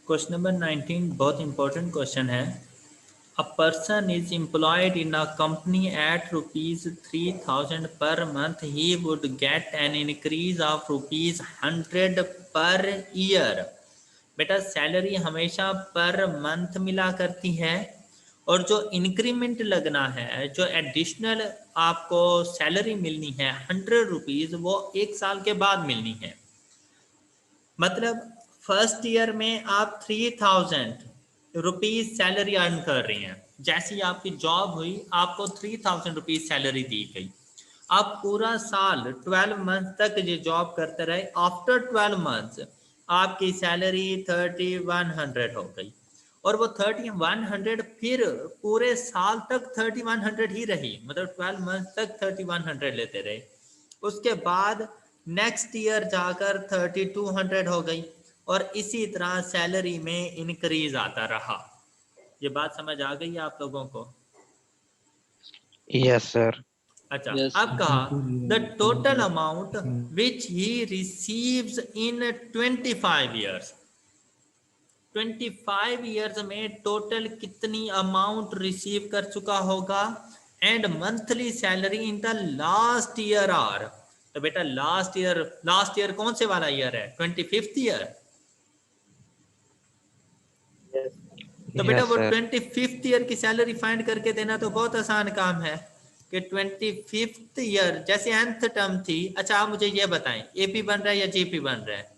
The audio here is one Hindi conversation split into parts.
क्वेश्चन नंबर 19 बहुत इंपॉर्टेंट क्वेश्चन है। A person is employed in a company at rupees 3000 per month. He would get an increase of rupees 100 per year. बेटा सैलरी हमेशा पर मंथ मिला करती है और जो इंक्रीमेंट लगना है, जो एडिशनल आपको सैलरी मिलनी है 100 रुपीज़, वो 1 साल के बाद मिलनी है। मतलब फर्स्ट ईयर में आप 3000 रुपीज़ सैलरी अर्न कर रही हैं। जैसे ही आपकी जॉब हुई आपको 3000 रुपीज़ सैलरी दी गई। आप पूरा साल 12 मंथ तक ये जॉब करते रहे। आफ्टर 12 मंथ्स आपकी सैलरी 3100 हो गई और वो 3100 फिर पूरे साल तक 3100 ही रही। मतलब 12 मंथ तक 3100 लेते रहे। उसके बाद नेक्स्ट ईयर जाकर 3200 हो गई और इसी तरह सैलरी में इंक्रीज आता रहा। ये बात समझ आ गई आप लोगों को? Yes sir. अच्छा, Yes. अब कहा the total amount which he receives in 25 years. 25 years में टोटल कितनी अमाउंट रिसीव कर चुका होगा एंड monthly salary in the last year are. तो बेटा लास्ट ईयर कौन से वाला ईयर है? 25th year. तो बेटा वो 25th ईयर की सैलरी फाइंड करके देना तो बहुत आसान काम है कि 25th ईयर जैसे nth टर्म थी। अच्छा आप मुझे ये बताएं, एपी बन रहा है या जीपी बन रहा है?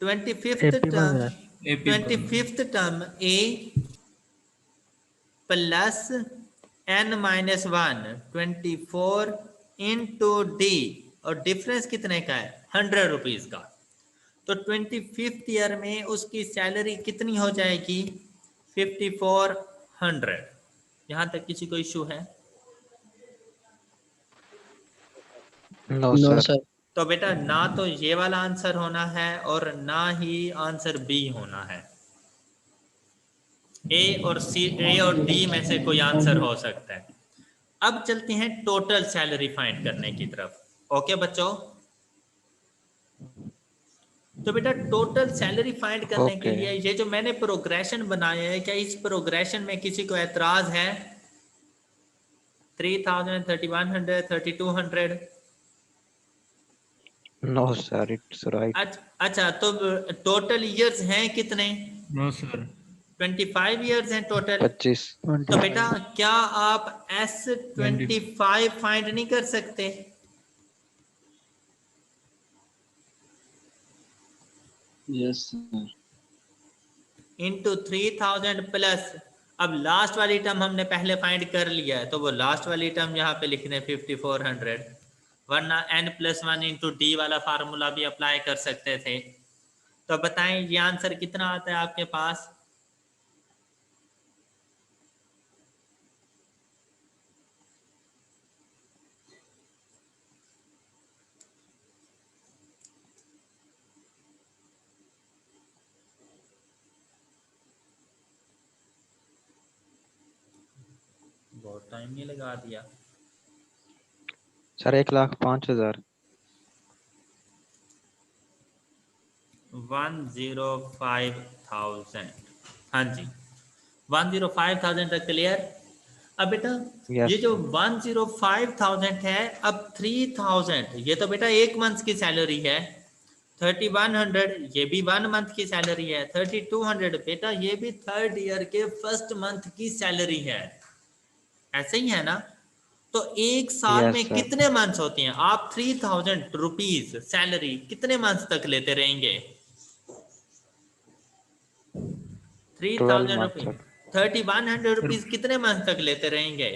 25th टर्म ए प्लस n-1 24 इंटू डी और डिफरेंस कितने का है? 100 रुपीज़ का। तो 25th ईयर में उसकी सैलरी कितनी हो जाएगी? 5400। यहाँ तक किसी को इशू है? No sir. तो बेटा ना तो ये वाला आंसर होना है और ना ही आंसर बी होना है। ए और डी में से कोई आंसर हो सकता है। अब चलते हैं टोटल सैलरी फाइंड करने की तरफ। ओके बच्चों, तो बेटा टोटल सैलरी फाइंड करने के लिए ये जो मैंने प्रोग्रेशन बनाया है, क्या इस प्रोग्रेशन में किसी को एतराज है? 3000, 3100, 3200? No sir, it's right. अच्छा तो टोटल ईयर्स हैं कितने? No sir. 25 ईयर्स हैं टोटल। 25। तो बेटा क्या आप S25 फाइंड नहीं कर सकते? Yes sir. इंटू 3000 प्लस, अब लास्ट वाली टर्म हमने पहले फाइंड कर लिया है तो वो लास्ट वाली टर्म यहाँ पे लिखने 5400, वरना n+1 इंटू डी वाला फार्मूला भी अप्लाई कर सकते थे। तो बताएं ये आंसर कितना आता है आपके पास? बहुत टाइम नहीं लगा दिया सर। 1,05,000। 105,000। हाँ जी, 105,000 तक क्लियर। अब बेटा ये जो 105,000 है, अब 3000 ये तो बेटा एक मंथ की सैलरी है। 3100 ये भी 1 मंथ की सैलरी है। 3200 बेटा ये भी 3rd ईयर के फर्स्ट मंथ की सैलरी है। ऐसे ही है ना? तो एक साल में कितने मंथ्स होते हैं? आप 3000 रुपीज सैलरी कितने मंथ्स तक लेते रहेंगे? 3000 रुपीज 3100 रुपीज कितने मंथ तक लेते रहेंगे?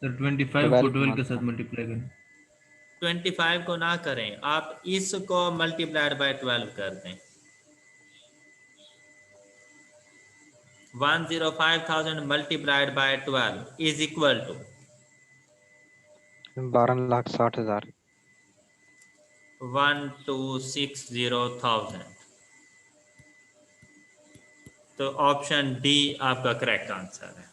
सर 25 को 12 के साथ मल्टीप्लाई करें। 25 को ना करें, आप इसको मल्टीप्लाइड बाय 12 कर दें। 105,000 multiplied by 12 is equal to 12,60,000। 1260,000। तो ऑप्शन डी आपका करेक्ट आंसर है।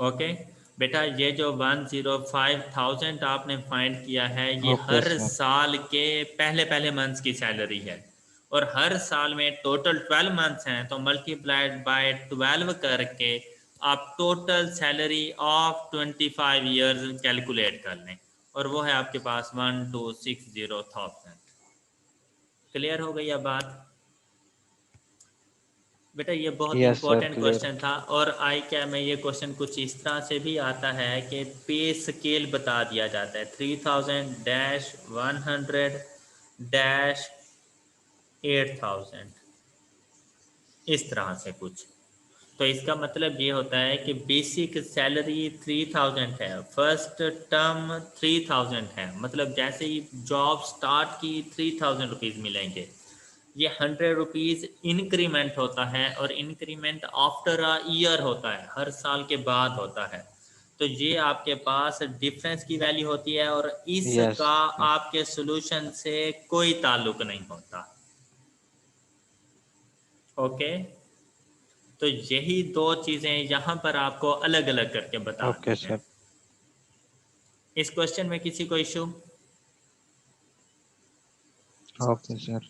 ओके, बेटा ये जो 105,000 आपने फाइंड किया है ये Okay, हर sir. साल के पहले पहले मंथ्स की सैलरी है, और हर साल में टोटल 12 मंथ्स हैं, तो मल्टीप्लाइड बाय 12 करके आप total salary of 25 years calculate कर लें, और वो है आपके पास 1260,000। क्लियर हो गई अब बात? बेटा ये बहुत Yes, sir. Important Clear. Question था, और आई क्या में ये क्वेश्चन कुछ इस तरह से भी आता है कि पे स्केल बता दिया जाता है 3000-100-8,000 इस तरह से कुछ। तो इसका मतलब ये होता है कि बेसिक सैलरी 3000 है, फर्स्ट टर्म 3000 है, मतलब जैसे ही जॉब स्टार्ट की 3000 रुपीज़ मिलेंगे। ये 100 रुपीज़ इंक्रीमेंट होता है, और इंक्रीमेंट आफ्टर अ ईयर होता है, हर साल के बाद होता है। तो ये आपके पास डिफरेंस की वैल्यू होती है, और Yes. इसका आपके सॉल्यूशन से कोई ताल्लुक नहीं होता। ओके, तो यही दो चीज़ें यहाँ पर आपको अलग अलग करके बता दी Okay, हैं। sir. इस क्वेश्चन में किसी को इशू? Okay, sir.